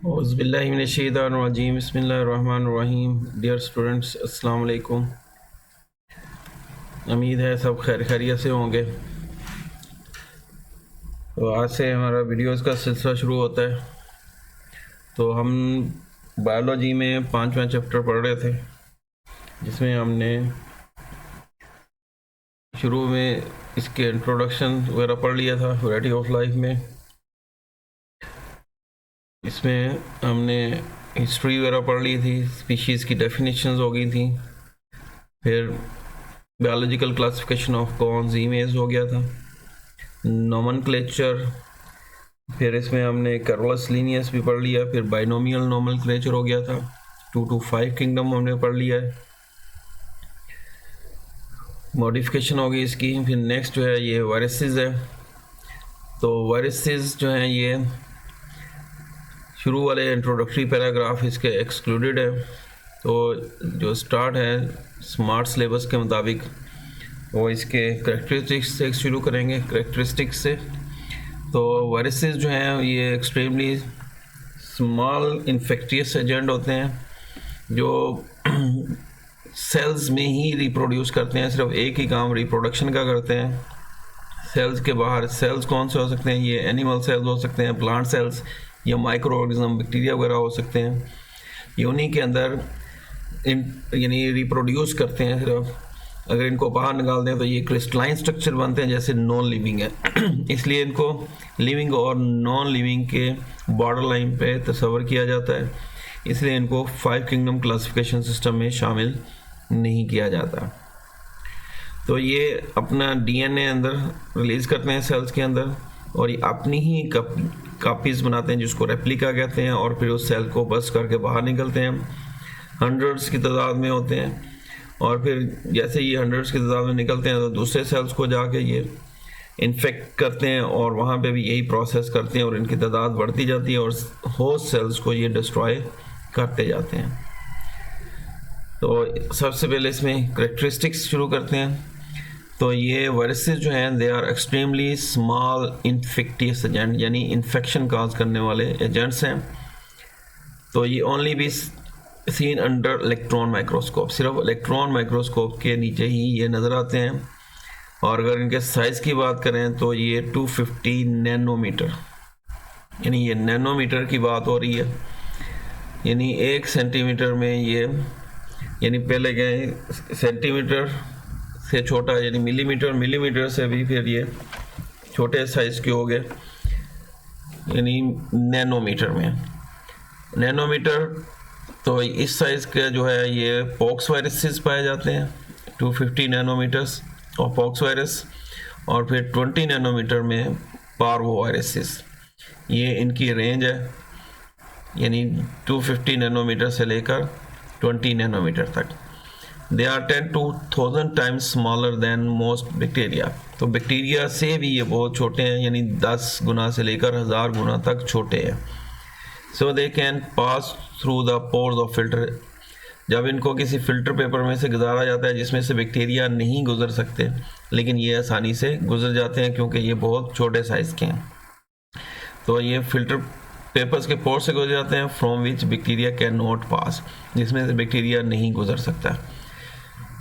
औज़ुबिल्लाहिमिनश्शैतानिर्रजीम बिस्मिल्लाहिर्रहमानिर्रहीम। Dear students, अस्सलाम वालेकुम। उम्मीद है सब खैरियत से होंगे। तो आज से हमारा वीडियोस का सिलसिला शुरू होता है। तो हम बायोलॉजी में 5वां चैप्टर पढ़ रहे थे, जिसमें हमने शुरू में इसके इंट्रोडक्शन वगैरह पढ़ लिया था वैरायटी ऑफ लाइफ में। इसमें हमने हिस्ट्री वगैरह पढ़ ली थी, स्पीशीज़ की डेफिनेशंस हो गई थी, फिर biological classification of cons image हो गया था, नोमेनक्लेचर, फिर इसमें हमने कैरोलस लीनियस भी पढ़ लिया, फिर बाइनोमियल नोमेनक्लेचर हो गया था, 2 to 5 किंगडम हमने पढ़ लिया है, मॉडिफिकेशन हो गई इसकी। फिर नेक्स्ट जो है ये वायरसेस है। तो वायरसेस जो हैं ये शुरू वाले इंट्रोडक्टरी पैराग्राफ इसके एक्सक्लूडेड है। तो जो स्टार्ट है स्मार्ट सिलेबस के मुताबिक वो इसके करेक्टरिस्टिक्स से शुरू करेंगे। करेक्टरिस्टिक्स से तो वायरसेस जो हैं ये एक्सट्रीमली स्मॉल इन्फेक्टियस एजेंट होते हैं जो सेल्स में ही रिप्रोड्यूस करते हैं। सिर्फ एक ही काम रिप्रोडक्शन का करते हैं। सेल्स के बाहर सेल्स कौन से हो सकते हैं? ये एनिमल सेल्स हो सकते हैं, प्लांट सेल्स या माइक्रो ऑर्गेनिज्म बैक्टीरिया वगैरह हो सकते हैं। ये उन्हीं के अंदर यानी रिप्रोड्यूस करते हैं सिर्फ। अगर इनको बाहर निकाल दें तो ये क्रिस्टलाइन स्ट्रक्चर बनते हैं, जैसे नॉन लिविंग है। इसलिए इनको लिविंग और नॉन लिविंग के बॉर्डर लाइन पे तस्वर किया जाता है। इसलिए इनको 5 किंगडम क्लासिफिकेशन सिस्टम में शामिल नहीं किया जाता। तो ये अपना डीएनए अंदर रिलीज़ करते हैं सेल्स के अंदर, और ये अपनी ही कापीज़ बनाते हैं जिसको रेप्लिका कहते हैं, और फिर उस सेल को बस करके बाहर निकलते हैं। हंड्रेड्स की तादाद में होते हैं, और फिर जैसे ये हंड्रेड्स की तादाद में निकलते हैं तो दूसरे सेल्स को जाके ये इन्फेक्ट करते हैं, और वहाँ पे भी यही प्रोसेस करते हैं, और इनकी तादाद बढ़ती जाती है और होस्ट सेल्स को ये डिस्ट्रॉय करते जाते हैं। तो सबसे पहले इसमें करेक्टरिस्टिक्स शुरू करते हैं। तो ये वायरसेस जो हैं they are extremely small infectious agent, यानी इन्फेक्शन काज करने वाले एजेंट्स हैं। तो ये ओनली भी सीन अंडर इलेक्ट्रॉन माइक्रोस्कोप, सिर्फ इलेक्ट्रॉन माइक्रोस्कोप के नीचे ही ये नज़र आते हैं। और अगर इनके साइज़ की बात करें तो ये 250 नैनोमीटर, यानी ये नैनोमीटर की बात हो रही है। यानी 1 सेंटीमीटर में ये, यानी पहले गए सेंटीमीटर से छोटा, यानी मिलीमीटर, मिलीमीटर से भी फिर ये छोटे साइज़ के हो गए, यानी नैनोमीटर में। नैनोमीटर तो इस साइज़ के जो है ये पॉक्स वायरसेस पाए जाते हैं, 250 नैनोमीटर्स और पॉक्स वायरस, और फिर 20 नैनोमीटर में पार्वो वायरसेस। ये इनकी रेंज है, यानी 250 नैनोमीटर से लेकर 20 नैनोमीटर तक। They are 10 to 1000 times smaller than most bacteria. तो बैक्टीरिया से भी ये बहुत छोटे हैं, यानी 10 गुना से लेकर 1000 गुना तक छोटे हैं। So they can pass through the pores of filter. जब इनको किसी फ़िल्टर पेपर में से गुजारा जाता है जिसमें से बैक्टीरिया नहीं गुजर सकते, लेकिन ये आसानी से गुजर जाते हैं क्योंकि ये बहुत छोटे साइज़ के हैं। तो ये फ़िल्टर पेपर्स के पोर से गुजर जाते हैं, from which bacteria can not pass, जिसमें से बैक्टीरिया नहीं गुजर सकता।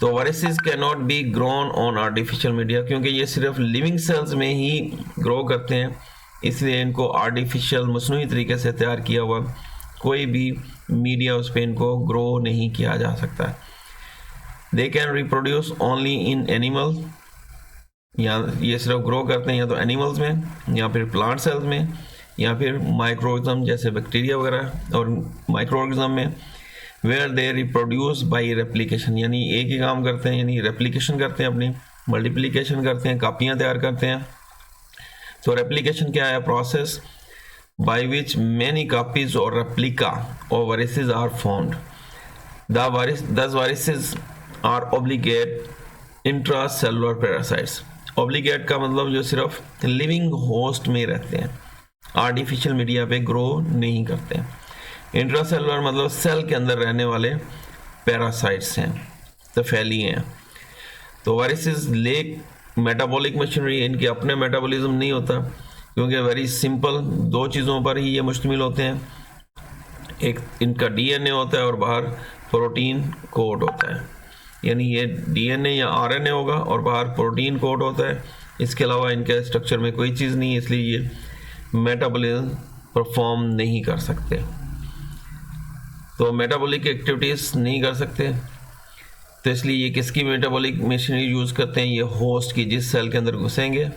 तो viruses can not be grown on artificial media, क्योंकि ये सिर्फ लिविंग सेल्स में ही ग्रो करते हैं, इसलिए इनको आर्टिफिशियल मसनूई तरीके से तैयार किया हुआ कोई भी मीडिया उस पर इनको ग्रो नहीं किया जा सकता। They can reproduce only in animal, या ये सिर्फ ग्रो करते हैं या तो एनिमल्स में, या फिर प्लांट सेल्स में, या फिर माइक्रोऑर्गेनिज्म जैसे बैक्टीरिया वगैरह और माइक्रोऑर्गेनिज्म में, where they reproduce by replication, यानी एक ही काम करते हैं, यानी रेप्लिकेशन करते हैं, अपनी मल्टीप्लिकेशन करते हैं, कापियाँ तैयार करते हैं। तो रेप्लिकेशन क्या है? Process by which many copies और रेप्लिका और viruses are formed. Thus viruses are obligate intracellular parasites. Obligate का मतलब जो सिर्फ लिविंग होस्ट में रहते हैं, आर्टिफिशियल मीडिया पे ग्रो नहीं करते हैं। इंट्रासेलुलर मतलब सेल के अंदर रहने वाले पैरासाइट्स हैं, तफैली हैं। तो वायरसेस लेक मेटाबॉलिक मशीनरी, इनके अपने मेटाबॉलिज्म नहीं होता, क्योंकि वेरी सिंपल 2 चीज़ों पर ही ये मुश्तमिल होते हैं, एक इनका डीएनए होता है और बाहर प्रोटीन कोड होता है, यानी ये डीएनए या आरएनए होगा और बाहर प्रोटीन कोड होता है। इसके अलावा इनके स्ट्रक्चर में कोई चीज़ नहीं है, इसलिए ये मेटाबॉलिज्म परफॉर्म नहीं कर सकते। तो मेटाबॉलिक एक्टिविटीज़ नहीं कर सकते, तो इसलिए ये किसकी मेटाबॉलिक मशीनरी यूज़ करते हैं, ये होस्ट की, जिस सेल के अंदर घुसेंगे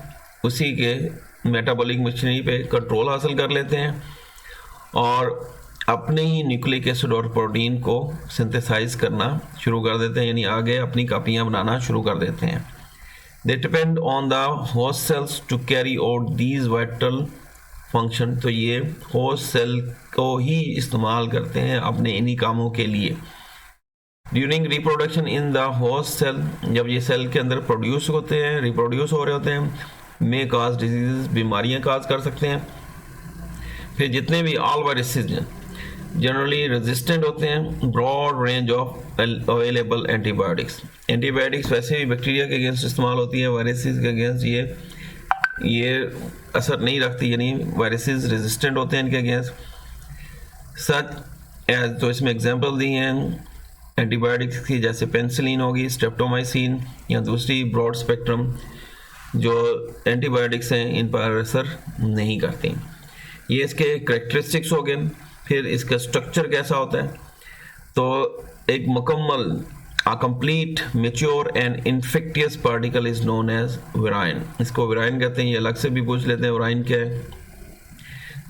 उसी के मेटाबॉलिक मशीनरी पे कंट्रोल हासिल कर लेते हैं और अपने ही न्यूक्लिक एसिड और प्रोटीन को सिंथेसाइज करना शुरू कर देते हैं, यानी आगे अपनी कापियाँ बनाना शुरू कर देते हैं। They depend on the host cells to carry out these vital function. तो ये होस्ट सेल को ही इस्तेमाल करते हैं अपने इन्हीं कामों के लिए। During reproduction in the host cell, जब ये सेल के अंदर प्रोड्यूस होते हैं, रिप्रोड्यूस हो रहे होते हैं, मे काज डिजीज, बीमारियां काज कर सकते हैं। फिर जितने भी ऑल वायरसेस जनरली रेजिस्टेंट होते हैं broad range of available antibiotics. Antibiotics वैसे भी बैक्टीरिया के अगेंस्ट इस्तेमाल होती है, वायरसेस के अगेंस्ट ये असर नहीं रखती, यानी वायरसेस रेजिस्टेंट होते हैं इनके अगेंस्ट। सच एज, तो इसमें एग्जांपल दी हैं एंटीबायोटिक्स की, जैसे पेनिसिलिन होगी, स्ट्रेप्टोमाइसिन, या दूसरी ब्रॉड स्पेक्ट्रम जो एंटीबायोटिक्स हैं इन पर असर नहीं करती। ये इसके करेक्टरिस्टिक्स हो गए। फिर इसका स्ट्रक्चर कैसा होता है, तो एक मुकम्मल complete mature and infectious particle is known as virion. इसको विराइन कहते हैं, ये अलग से भी पूछ लेते हैं विराइन क्या है।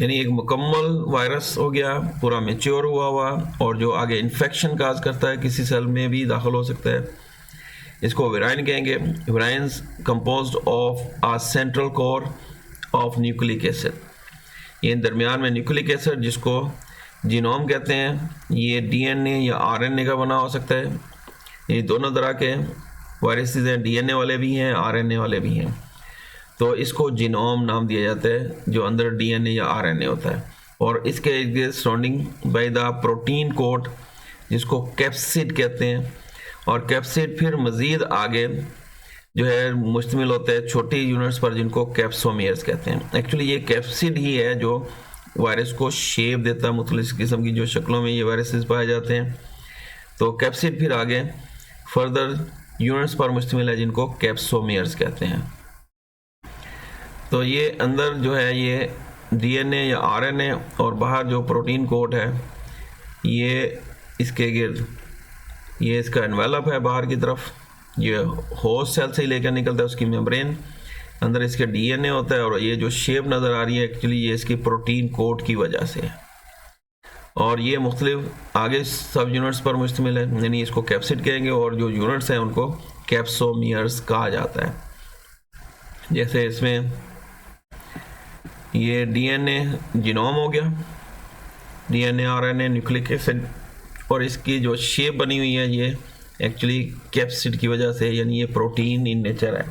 यानी एक मुकम्मल वायरस हो गया, पूरा मेच्योर हुआ और जो आगे इन्फेक्शन काज करता है, किसी सेल में भी दाखिल हो सकता है, इसको विराइन कहेंगे। Virions composed of a central core of nucleic acid. ये दरमियान में न्यूक्लिक एसिड, जिसको जीनोम कहते हैं, ये डीएनए या आरएनए का बना हो सकता है। ये दोनों तरह के वायरसेस हैं, डीएनए वाले भी हैं, आरएनए वाले भी हैं। तो इसको जीनोम नाम दिया जाता है, जो अंदर डीएनए या आरएनए होता है। और इसके surrounding by the protein coat, जिसको कैप्सिड कहते हैं। और कैप्सिड फिर मज़ीद आगे जो है मुश्तमिल होता है छोटी यूनिट्स पर, जिनको कैप्सोमियर्स कहते हैं। एक्चुअली ये कैप्सिड ही है जो वायरस को शेप देता है, मुख्तलिफ किस्म की जो शक्लों में ये वायरसेस पाए जाते हैं। तो कैप्सिड फिर आगे फर्दर यूनिट्स पर मुश्तमिल है, जिनको कैप्सोमियर्स कहते हैं। तो ये अंदर जो है ये डीएनए या आरएनए और बाहर जो प्रोटीन कोट है, ये इसके गिर्द ये इसका एनवेलप है बाहर की तरफ। ये होस्ट सेल से ही लेकर निकलता है उसकी मेम्ब्रेन, अंदर इसके डीएनए होता है और ये जो शेप नज़र आ रही है एक्चुअली ये इसकी प्रोटीन कोट की वजह से है। और ये मुख्तलिफ आगे सब यूनिट्स पर मुश्तमिल है, यानी इसको कैप्सिड कहेंगे और जो यूनिट्स हैं उनको कैप्सोमियर्स कहा जाता है। जैसे इसमें ये डीएनए जीनोम हो गया, डीएनए आरएनए न्यूक्लिक एसिड, और इसकी जो शेप बनी हुई है ये एक्चुअली कैप्सिड की वजह से, यानी ये प्रोटीन इन नेचर है।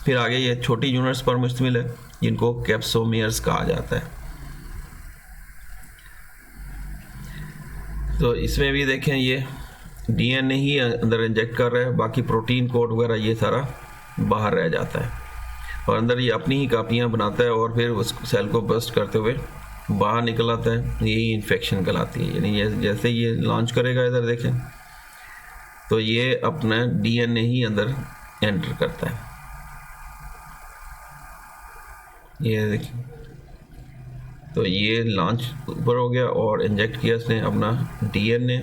फिर आगे ये छोटी यूनिट्स पर मुश्तमिल है, जिनको कैप्सोमियर्स कहा जाता है। तो इसमें भी देखें ये डीएनए ही अंदर इंजेक्ट कर रहा है, बाकी प्रोटीन कोड वगैरह ये सारा बाहर रह जाता है और अंदर ये अपनी ही कापियाँ बनाता है और फिर उस सेल को बस्ट करते हुए बाहर निकल आता है। यही इन्फेक्शन कहलाती है। यानी जैसे ये लॉन्च करेगा, इधर देखें तो ये अपना डीएनए ही अंदर एंटर करता है। ये देखिए, तो ये लॉन्च ऊपर हो गया और इंजेक्ट किया इसने अपना डीएनए,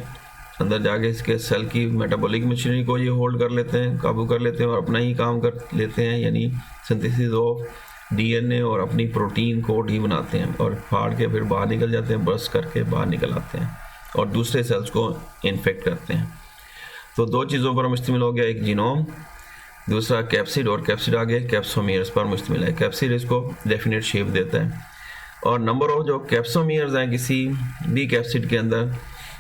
अंदर जाके इसके सेल की मेटाबॉलिक मशीनरी को ये होल्ड कर लेते हैं, काबू कर लेते हैं और अपना ही काम कर लेते हैं, यानी सिंथेसिस ऑफ डीएनए और अपनी प्रोटीन कोड ही बनाते हैं और फाड़ के फिर बाहर निकल जाते हैं, बर्स्ट करके बाहर निकल आते हैं और दूसरे सेल्स को इन्फेक्ट करते हैं। तो दो चीज़ों पर मुश्तमिल हो गया, एक जीनोम, दूसरा कैप्सिड, और कैप्सिड आगे कैप्सोमियर्स पर मुश्तमिल है। कैप्सिड इसको डेफिनेट शेप देता है। और नंबर ऑफ जो कैप्सोमियर्स हैं किसी भी कैप्सिड के अंदर,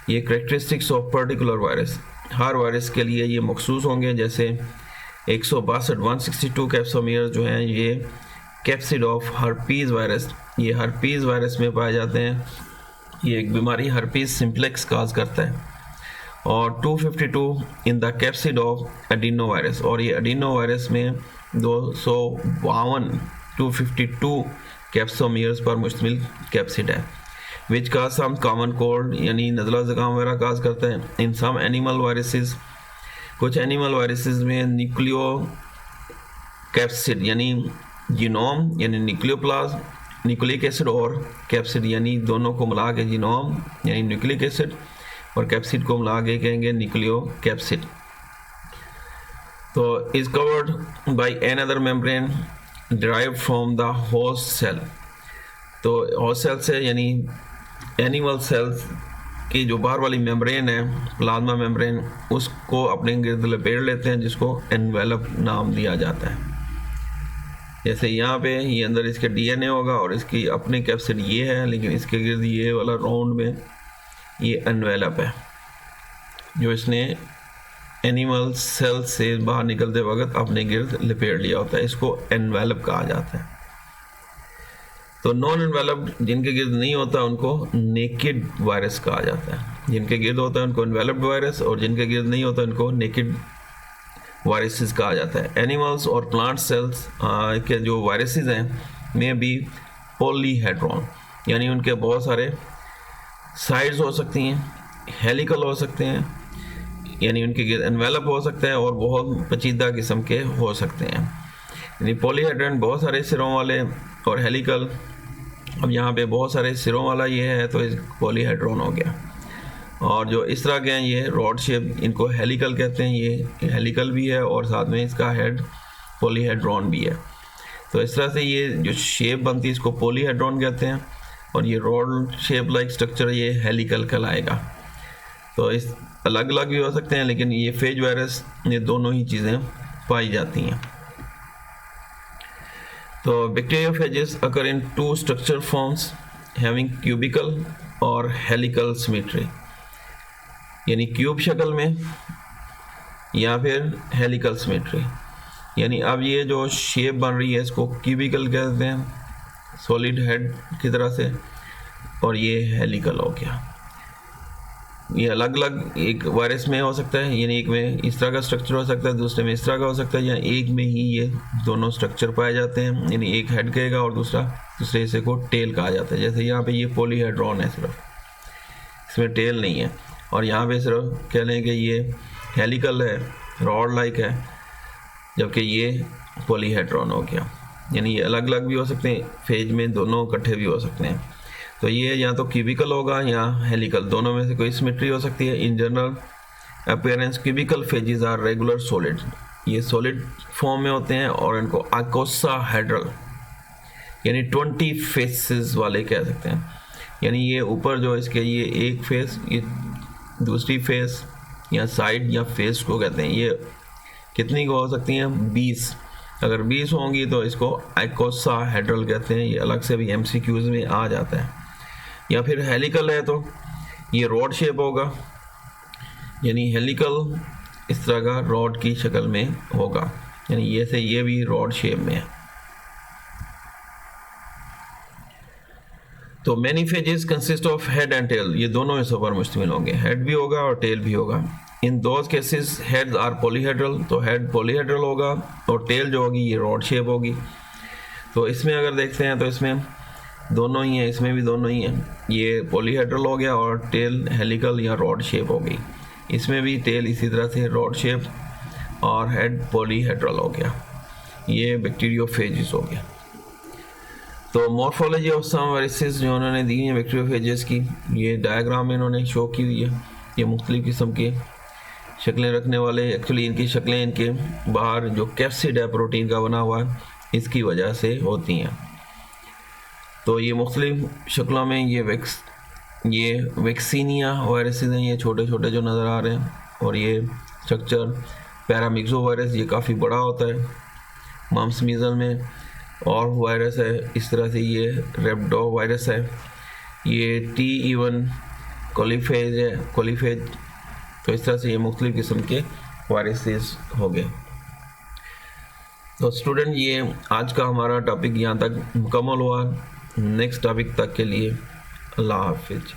ये characteristics of particular virus, her virus के लिए ये मखसूस होंगे। जैसे 162 कैप्सोमियर्स जो हैं ये कैप्सिड ऑफ हर्पीज़ वायरस, ये हर्पीज़ वायरस में पाए जाते हैं। ये एक बीमारी हर्पीज़ सिम्प्लेक्स काज करता है। और 252 in the capsid of adeno virus, और ये एडिनो वायरस में 252 कैप्सोमियर्स पर मुश्तमिल कैप्सिड है। विच काज सम कॉमन कोल्ड यानी नज़ला ज़ुकाम वगैरह काज करता है। इन सम एनिमल वायरसेस, कुछ एनिमल वायरसेस में न्यूक्लियो कैप्सिड यानी जीनोम यानी न्यूक्लियोप्लाज्म, न्यूक्लिक एसिड और कैप्सिड यानी दोनों को मिला के जीनोम यानी न्यूक्लिक एसिड और कैप्सिड को मिला के कहेंगे न्यूक्लियो कैप्सिड। तो is covered by another membrane derived from the host cell. तो होस्ट सेल से यानी एनिमल सेल्स की जो बाहर वाली मेम्ब्रेन है, प्लाज्मा मेम्ब्रेन, उसको अपने गिर्द लपेट लेते हैं, जिसको एनवेलप नाम दिया जाता है। जैसे यहाँ पे ये अंदर इसके डीएनए होगा और इसकी अपनी कैप्सिड ये है, लेकिन इसके गिर्द ये वाला राउंड में ये एनवेलप है जो इसने एनिमल सेल से बाहर निकलते वक्त अपने गिर्द लपेट लिया होता है। इसको एनवेलप कहा जाता है। तो नॉन एनवेलप्ड जिनके गिर्द नहीं होता उनको नेकेड वायरस कहा जाता है। जिनके गिर्द होता है उनको एनवेलप्ड वायरस और जिनके गिर्द नहीं होता उनको नेकेड वायरसेस कहा जाता है। एनिमल्स और प्लांट सेल्स के जो वायरसेस हैं में भी पॉलीहेड्रॉन यानी उनके बहुत सारे साइड्स हो सकती हैं, हेलिकल हो सकते हैं यानी उनके गिर्द एनवेलप हो सकता है और बहुत पेचीदा किस्म के हो सकते हैं। यानी पॉलीहेड्रॉन बहुत सारे सिरों वाले और हेलिकल, अब यहाँ पे बहुत सारे सिरों वाला ये है तो इस पॉलीहेड्रॉन हो गया। और जो इस तरह के हैं ये रॉड शेप, इनको हेलिकल कहते हैं। ये हेलिकल भी है और साथ में इसका हेड पॉलीहेड्रॉन भी है। तो इस तरह से ये जो शेप बनती है इसको पॉलीहेड्रॉन कहते हैं और ये रॉड शेप लाइक स्ट्रक्चर ये हेलिकल कहलाएगा। तो इस अलग अलग भी हो सकते हैं, लेकिन ये फेज वायरस ये दोनों ही चीज़ें पाई जाती हैं। तो bacteriophages occur in two structure forms having cubical और हेलिकल सिमेट्री, यानी क्यूब शक्ल में या फिर हेलिकल सिमेट्री। यानी अब ये जो शेप बन रही है इसको क्यूबिकल कहते हैं, सॉलिड हेड की तरह से, और ये हेलिकल हो गया। ये अलग अलग एक वायरस में हो सकता है, यानी एक में इस तरह का स्ट्रक्चर हो सकता है, दूसरे में इस तरह का हो सकता है, या एक में ही ये दोनों स्ट्रक्चर पाए जाते हैं। यानी एक हेड कहेगा और दूसरे हिस्से को टेल कहा जाता है। जैसे यहाँ पे ये पॉलीहेड्रॉन है, सिर्फ इसमें टेल नहीं है, और यहाँ पे सिर्फ कह लें कि ये हेलिकल है, रॉड लाइक है, जबकि ये पॉलीहेड्रॉन हो गया। यानी ये अलग अलग भी हो सकते हैं, फेज में दोनों इकट्ठे भी हो सकते हैं। तो ये या तो क्यूबिकल होगा या हेलिकल, दोनों में से कोई सिमेट्री हो सकती है। In general appearance cubical phages are regular solid, ये सॉलिड फॉर्म में होते हैं और इनको आइकोसाहेड्रल यानी 20 फेसेस वाले कह सकते हैं। यानी ये ऊपर जो इसके ये एक फेस, ये दूसरी फेस या साइड या फेस को कहते हैं। ये कितनी को हो सकती हैं? 20। अगर 20 होंगी तो इसको आइकोसाहेड्रल कहते हैं। ये अलग से भी MCQs में आ जाता है। या फिर हेलिकल है तो ये रॉड शेप होगा, यानी हेलिकल इस तरह का रॉड की शक्ल में होगा, यानी ये भी रॉड शेप में है। तो many phages consist of head and tail, ये दोनों हिस्सों पर मुश्तमिल होंगे, हेड भी होगा और टेल भी होगा। In those cases heads are polyhedral, तो हेड पॉलीहेड्रल होगा और टेल जो होगी ये रॉड शेप होगी। तो इसमें अगर देखते हैं तो इसमें दोनों ही हैं, इसमें भी दोनों ही हैं। ये पॉलीहेड्रल हो गया और टेल हेलिकल या रॉड शेप हो गई। इसमें भी टेल इसी तरह से रॉड शेप और हेड पॉलीहेड्रल हो गया। ये बैक्टीरियोफेजेस हो गया। तो मॉर्फोलॉजी ऑफ सम वायरसेस जो उन्होंने दी है बैक्टीरियोफेजेस की, ये डायग्राम में इन्होंने शो की हुई है। ये मुख्तलिफ किस्म के शक्लें रखने वाले, एक्चुअली इनकी शक्लें इनके बाहर जो कैप्सिड है प्रोटीन का बना हुआ है इसकी वजह से होती हैं। तो ये मुख्तलिफ शक्लों में ये वैक्सीनिया वायरसेस हैं, ये छोटे छोटे जो नज़र आ रहे हैं। और ये स्ट्रक्चर पैरामिक्सो वायरस, ये काफ़ी बड़ा होता है। मम्स मीज़ल में और वायरस है इस तरह से, ये रेप्डो वायरस है। ये T11 कोलीफेज है, कोलीफेज। तो इस तरह से ये मुख्तलिफ किस्म के वायरसेस हो गए। तो स्टूडेंट ये आज का हमारा टॉपिक यहाँ तक मुकम्मल हुआ। नेक्स्ट टॉपिक तक के लिए अल्लाह हाफिज़।